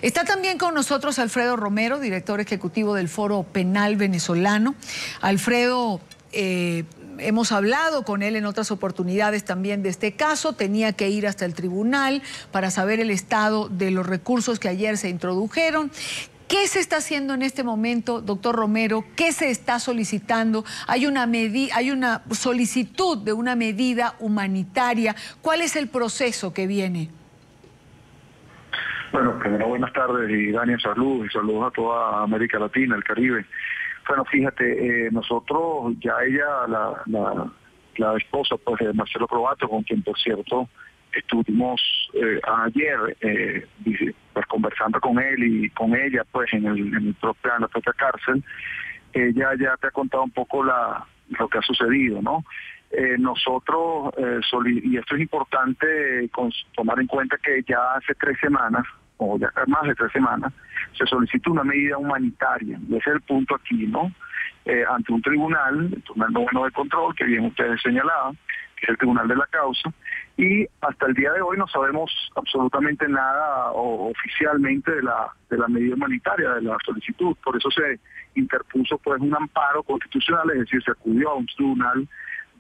Está también con nosotros Alfredo Romero, director ejecutivo del Foro Penal Venezolano. Alfredo, hemos hablado con él en otras oportunidades también de este caso. Tenía que ir hasta el tribunal para saber el estado de los recursos que ayer se introdujeron. ¿Qué se está haciendo en este momento, doctor Romero? ¿Qué se está solicitando? Hay una solicitud de una medida humanitaria. ¿Cuál es el proceso que viene? Bueno, primero buenas tardes y Daniel, saludos y saludos a toda América Latina, el Caribe. Bueno, fíjate, nosotros, ya ella, la esposa pues, de Marcelo Croatto, con quien por cierto estuvimos ayer pues, conversando con él y con ella pues en la propia cárcel, ella ya te ha contado un poco lo que ha sucedido, ¿no? Nosotros, y esto es importante tomar en cuenta que ya hace 3 semanas, o ya más de 3 semanas, se solicitó una medida humanitaria. Y ese es el punto aquí, ¿no? Ante un tribunal, el Tribunal Noveno de Control, que bien ustedes señalaban, que es el tribunal de la causa, y hasta el día de hoy no sabemos absolutamente nada oficialmente de la medida humanitaria, de la solicitud. Por eso se interpuso pues un amparo constitucional, es decir, se acudió a un tribunal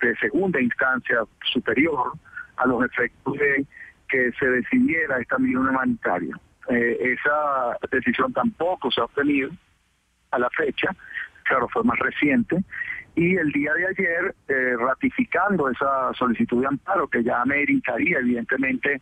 de segunda instancia superior a los efectos de que se decidiera esta medida humanitaria. Esa decisión tampoco se ha obtenido a la fecha, claro, fue más reciente, y el día de ayer, ratificando esa solicitud de amparo, que ya ameritaría evidentemente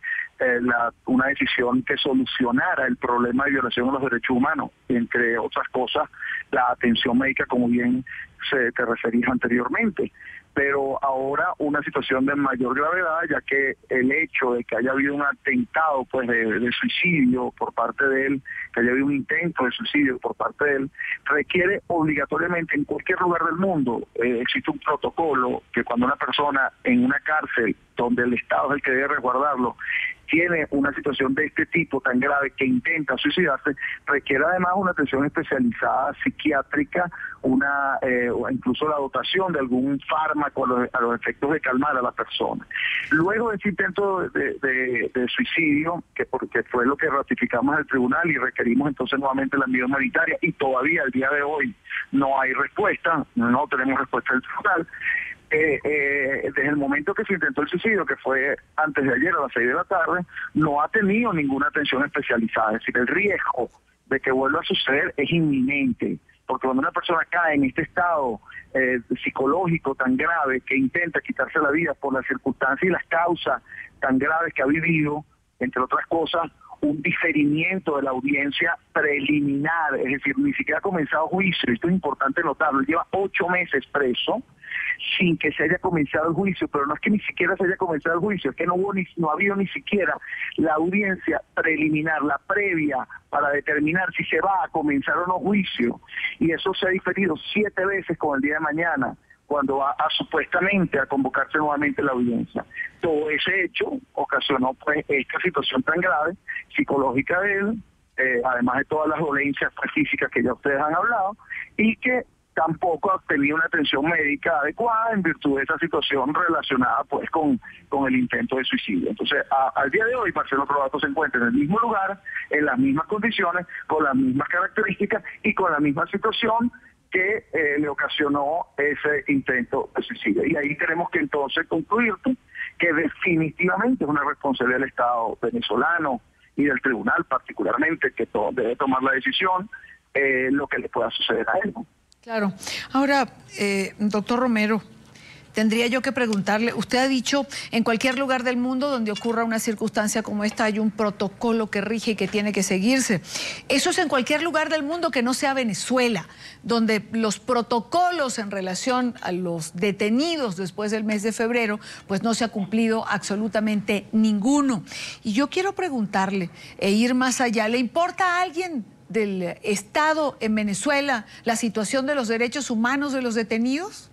una decisión que solucionara el problema de violación de los derechos humanos, entre otras cosas, la atención médica, como bien te referías anteriormente. Pero ahora una situación de mayor gravedad, ya que el hecho de que haya habido un atentado pues de suicidio por parte de él, que haya habido un intento de suicidio por parte de él, requiere obligatoriamente en cualquier lugar del mundo, existe un protocolo que cuando una persona en una cárcel, donde el Estado es el que debe resguardarlo, tiene una situación de este tipo tan grave que intenta suicidarse, requiere además una atención especializada psiquiátrica, o incluso la dotación de algún fármaco a los efectos de calmar a la persona. Luego de ese intento de suicidio, porque fue lo que ratificamos en el tribunal y requerimos entonces nuevamente la medida humanitaria, y todavía al día de hoy no hay respuesta, no tenemos respuesta del tribunal. Desde el momento que se intentó el suicidio, que fue antes de ayer a las 6 de la tarde, no ha tenido ninguna atención especializada. Es decir, el riesgo de que vuelva a suceder es inminente, porque cuando una persona cae en este estado psicológico tan grave, que intenta quitarse la vida por las circunstancias y las causas tan graves que ha vivido, entre otras cosas, un diferimiento de la audiencia preliminar, es decir, ni siquiera ha comenzado juicio, esto es importante notarlo, lleva 8 meses preso sin que se haya comenzado el juicio, pero no es que ni siquiera se haya comenzado el juicio, es que no ha habido ni siquiera la audiencia preliminar, la previa, para determinar si se va a comenzar o no juicio, y eso se ha diferido 7 veces con el día de mañana, cuando va supuestamente a convocarse nuevamente la audiencia. Todo ese hecho ocasionó pues esta situación tan grave, psicológica de él, además de todas las dolencias físicas que ya ustedes han hablado, y que tampoco ha tenido una atención médica adecuada en virtud de esa situación relacionada pues con el intento de suicidio. Entonces, al día de hoy, Marcelo Croatto se encuentra en el mismo lugar, en las mismas condiciones, con las mismas características y con la misma situación que le ocasionó ese intento de suicidio. Y ahí tenemos que entonces concluir que definitivamente es una responsabilidad del Estado venezolano y del tribunal particularmente, que debe tomar la decisión lo que le pueda suceder a él, ¿no? Claro. Ahora, doctor Romero, tendría yo que preguntarle, usted ha dicho, en cualquier lugar del mundo donde ocurra una circunstancia como esta hay un protocolo que rige y que tiene que seguirse. Eso es en cualquier lugar del mundo que no sea Venezuela, donde los protocolos en relación a los detenidos después del mes de febrero, pues no se ha cumplido absolutamente ninguno. Y yo quiero preguntarle, ir más allá, ¿le importa a alguien del Estado en Venezuela la situación de los derechos humanos de los detenidos?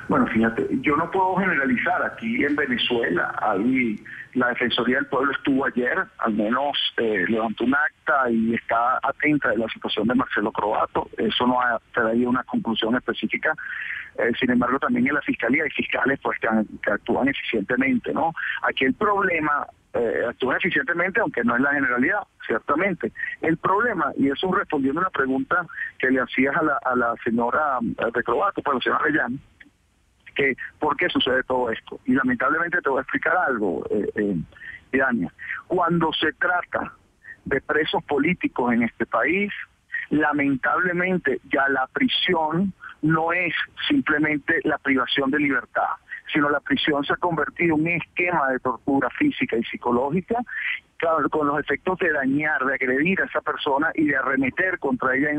Bueno, fíjate, yo no puedo generalizar. Aquí en Venezuela hay La Defensoría del Pueblo estuvo ayer, al menos levantó un acta y está atenta de la situación de Marcelo Croatto. Eso no ha traído una conclusión específica. Sin embargo, también en la Fiscalía hay fiscales pues que actúan eficientemente, ¿no? Aquí el problema, actúan eficientemente, aunque no es la generalidad, ciertamente. El problema, y eso respondiendo a una pregunta que le hacías a la señora de Croatto, pues la señora Arellano, que por qué sucede todo esto. Y lamentablemente te voy a explicar algo, Dania. Cuando se trata de presos políticos en este país, lamentablemente ya la prisión no es simplemente la privación de libertad, sino la prisión se ha convertido en un esquema de tortura física y psicológica, claro, con los efectos de dañar, de agredir a esa persona y de arremeter contra ella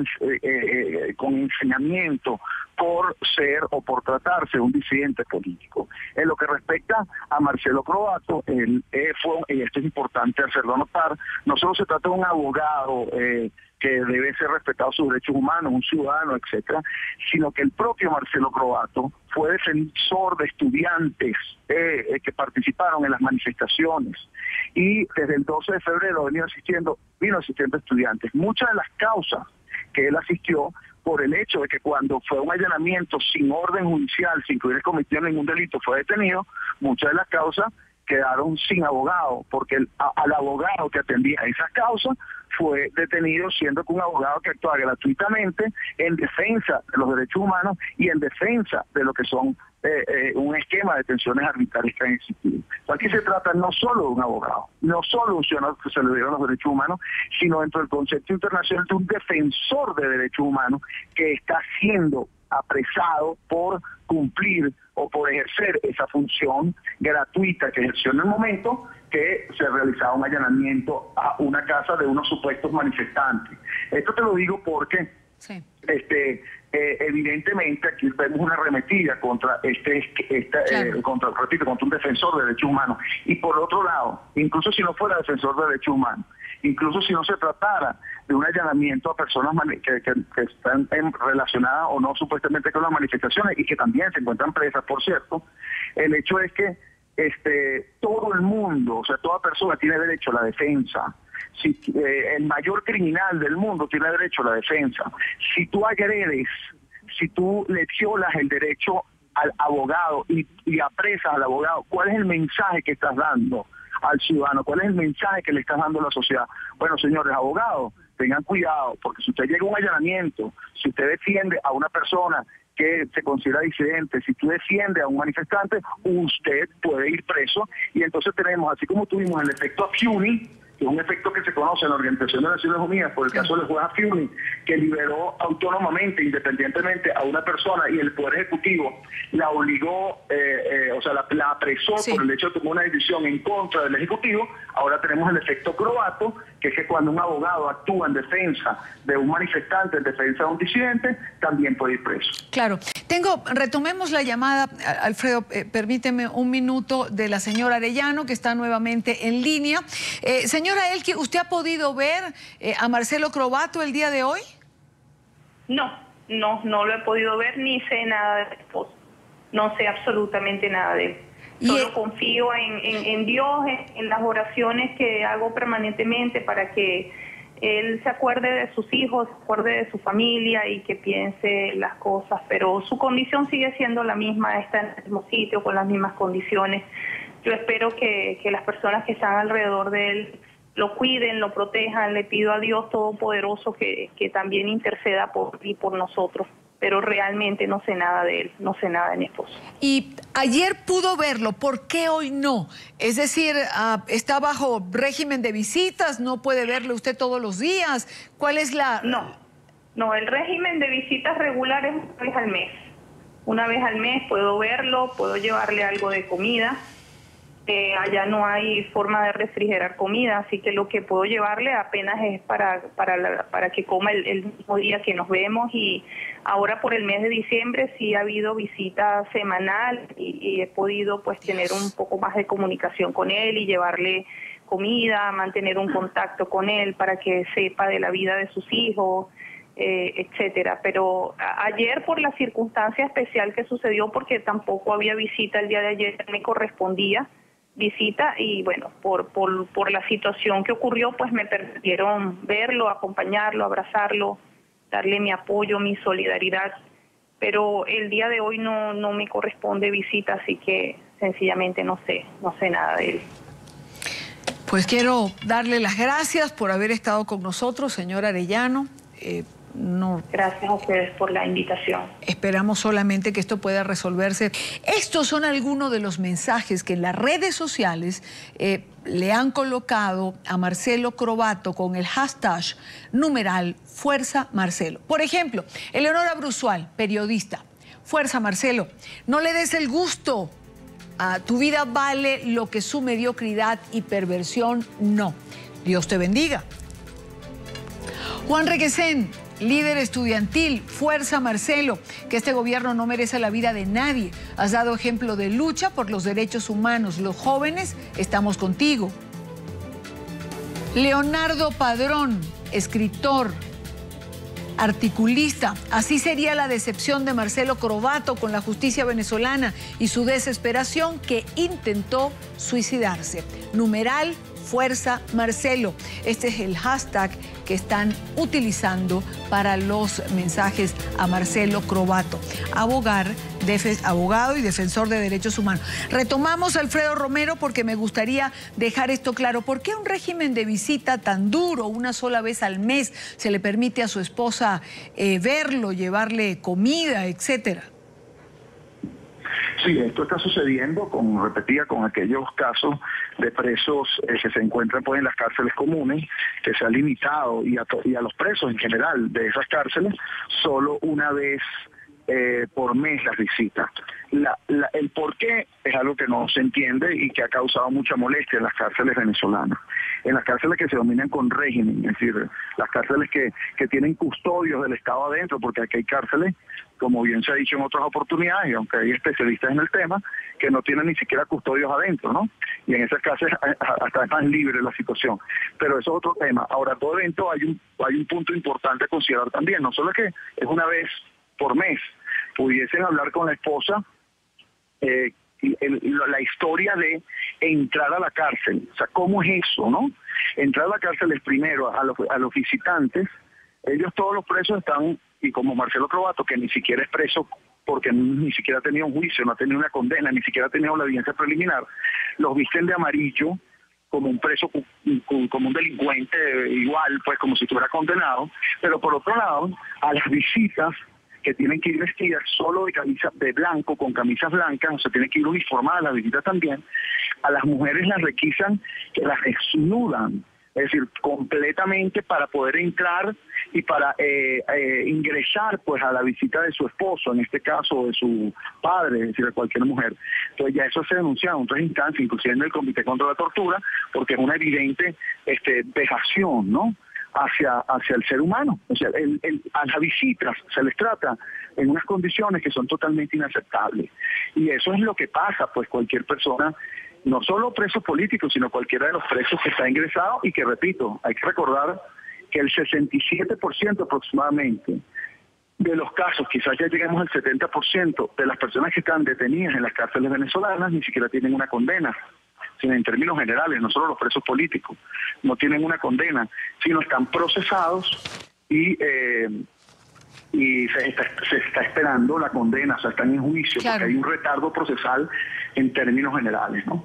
con ensañamiento por ser o por tratarse de un disidente político. En lo que respecta a Marcelo Croatto, y esto es importante hacerlo notar, no solo se trata de un abogado que debe ser respetado sus derechos humanos, un ciudadano, etcétera, sino que el propio Marcelo Croatto fue defensor de estudiantes que participaron en las manifestaciones y desde el 12 de febrero vino asistiendo estudiantes. Muchas de las causas que él asistió por el hecho de que cuando fue un allanamiento sin orden judicial, sin que hubiera cometido ningún delito, fue detenido, muchas de las causas quedaron sin abogado, porque al abogado que atendía esas causas fue detenido, siendo que un abogado que actúa gratuitamente en defensa de los derechos humanos y en defensa de lo que son un esquema de detenciones arbitrarias que han existido. Aquí se trata no solo de un abogado, no solo de un ciudadano que se le dieron los derechos humanos, sino dentro del concepto internacional de un defensor de derechos humanos que está siendo apresado por cumplir o por ejercer esa función gratuita que ejerció en el momento que se realizaba un allanamiento a una casa de unos supuestos manifestantes. Esto te lo digo porque sí. Evidentemente aquí vemos una arremetida contra claro. contra un defensor de derechos humanos. Y por otro lado, incluso si no fuera defensor de derechos humanos, incluso si no se tratara de un allanamiento a personas que están relacionadas o no supuestamente con las manifestaciones y que también se encuentran presas, por cierto, el hecho es que todo el mundo, o sea, toda persona tiene derecho a la defensa. Si el mayor criminal del mundo tiene derecho a la defensa. Si tú agredes, si tú le violas el derecho al abogado y apresas al abogado, ¿cuál es el mensaje que estás dando al ciudadano? ¿Cuál es el mensaje que le estás dando a la sociedad? Bueno, señores abogados, tengan cuidado, porque si usted llega a un allanamiento, si usted defiende a una persona que se considera disidente, si tú defiendes a un manifestante, usted puede ir preso. Y entonces tenemos, así como tuvimos el efecto Afiuni, que es un efecto que se conoce en la Organización de Naciones Unidas por el caso del juez Afiuni, que liberó autónomamente, independientemente a una persona y el Poder Ejecutivo la obligó, la apresó por el hecho de tomar una decisión en contra del Ejecutivo. Ahora tenemos el efecto Croatto, que es que cuando un abogado actúa en defensa de un manifestante, en defensa de un disidente, también puede ir preso. Claro. Retomemos la llamada, Alfredo, permíteme un minuto, de la señora Arellano, que está nuevamente en línea. Señora Elqui, ¿usted ha podido ver a Marcelo Croatto el día de hoy? No lo he podido ver, ni sé nada de su esposo. No sé absolutamente nada de él. Solo confío en Dios, en las oraciones que hago permanentemente para que él se acuerde de sus hijos, se acuerde de su familia y que piense las cosas. Pero su condición sigue siendo la misma, está en el mismo sitio, con las mismas condiciones. Yo espero que las personas que están alrededor de él lo cuiden, lo protejan. Le pido a Dios Todopoderoso que también interceda por nosotros. Pero realmente no sé nada de él, no sé nada de mi esposo. Y ayer pudo verlo, ¿por qué hoy no? Es decir, ¿está bajo régimen de visitas? ¿No puede verlo usted todos los días? ¿Cuál es la...? No, el régimen de visitas regular es una vez al mes. Una vez al mes puedo verlo, puedo llevarle algo de comida. Allá no hay forma de refrigerar comida, así que lo que puedo llevarle apenas es para que coma el mismo día que nos vemos. Y ahora por el mes de diciembre sí ha habido visita semanal y he podido pues tener un poco más de comunicación con él y llevarle comida, mantener un contacto con él para que sepa de la vida de sus hijos, etcétera. Pero ayer, por la circunstancia especial que sucedió, porque tampoco había visita el día de ayer, me correspondía visita y bueno, por la situación que ocurrió, pues me permitieron verlo, acompañarlo, abrazarlo, darle mi apoyo, mi solidaridad, pero el día de hoy no me corresponde visita, así que sencillamente no sé nada de él. Pues quiero darle las gracias por haber estado con nosotros, señora Arellano. Gracias a ustedes por la invitación. Esperamos solamente que esto pueda resolverse. Estos son algunos de los mensajes que en las redes sociales le han colocado a Marcelo Crovato con el hashtag numeral Fuerza Marcelo. Por ejemplo, Eleonora Brusual, periodista. Fuerza Marcelo, no le des el gusto. Tu vida vale lo que su mediocridad y perversión no. Dios te bendiga. Juan Requesén, líder estudiantil, Fuerza Marcelo, que este gobierno no merece la vida de nadie. Has dado ejemplo de lucha por los derechos humanos. Los jóvenes estamos contigo. Leonardo Padrón, escritor, articulista. Así sería la decepción de Marcelo Crovato con la justicia venezolana y su desesperación, que intentó suicidarse. Numeral Fuerza Marcelo. Este es el hashtag que están utilizando para los mensajes a Marcelo Crovato, abogado y defensor de derechos humanos. Retomamos a Alfredo Romero porque me gustaría dejar esto claro. ¿Por qué un régimen de visita tan duro, una sola vez al mes, se le permite a su esposa verlo, llevarle comida, etcétera? Sí, esto está sucediendo, como repetía, con aquellos casos de presos que se encuentran pues en las cárceles comunes, que se ha limitado, y a los presos en general de esas cárceles, solo una vez por mes las visitas. El por qué es algo que no se entiende y que ha causado mucha molestia en las cárceles venezolanas. En las cárceles que se dominan con régimen, es decir, las cárceles que tienen custodios del Estado adentro, porque aquí hay cárceles, como bien se ha dicho en otras oportunidades, y aunque hay especialistas en el tema, que no tienen ni siquiera custodios adentro, ¿no? Y en esas cárceles hasta es más libre la situación. Pero eso es otro tema. Ahora, todo evento hay un punto importante a considerar también. No solo es que es una vez por mes, pudiesen hablar con la esposa la historia de entrar a la cárcel. O sea, ¿cómo es eso, no? Entrar a la cárcel es primero a los visitantes. Ellos, todos los presos están, y como Marcelo Crovato, que ni siquiera es preso porque ni siquiera ha tenido un juicio, no ha tenido una condena, ni siquiera ha tenido la audiencia preliminar, los visten de amarillo como un preso, como un delincuente igual, pues como si estuviera condenado. Pero por otro lado, a las visitas, que tienen que ir vestidas solo de blanco, con camisas blancas, o sea, tienen que ir uniformadas las visitas también, a las mujeres las requisan que las desnudan, es decir, completamente, para poder entrar y para ingresar pues a la visita de su esposo, en este caso de su padre, es decir, de cualquier mujer. Entonces ya eso se denuncia en otras instancias, inclusive en el Comité contra la Tortura, porque es una evidente vejación, ¿no?, hacia el ser humano. O sea, a las visitas se les trata en unas condiciones que son totalmente inaceptables. Y eso es lo que pasa, pues cualquier persona, no solo presos políticos, sino cualquiera de los presos que está ingresado, y que, repito, hay que recordar que el 67% aproximadamente de los casos, quizás ya lleguemos al 70% de las personas que están detenidas en las cárceles venezolanas, ni siquiera tienen una condena, sino en términos generales, no solo los presos políticos, no tienen una condena, sino están procesados y se está esperando la condena, o sea, están en juicio, claro, porque hay un retardo procesal en términos generales, ¿no?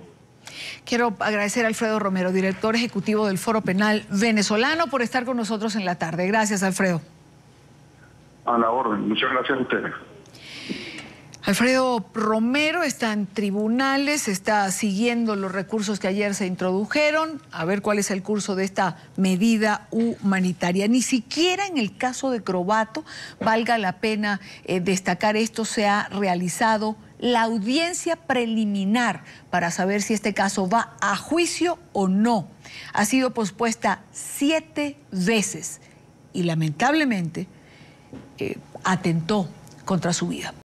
Quiero agradecer a Alfredo Romero, director ejecutivo del Foro Penal Venezolano, por estar con nosotros en la tarde. Gracias, Alfredo. A la orden. Muchas gracias a ustedes. Alfredo Romero está en tribunales, está siguiendo los recursos que ayer se introdujeron, a ver cuál es el curso de esta medida humanitaria. Ni siquiera en el caso de Crovato, valga la pena destacar esto, se ha realizado la audiencia preliminar para saber si este caso va a juicio o no. Ha sido pospuesta 7 veces y lamentablemente atentó contra su vida.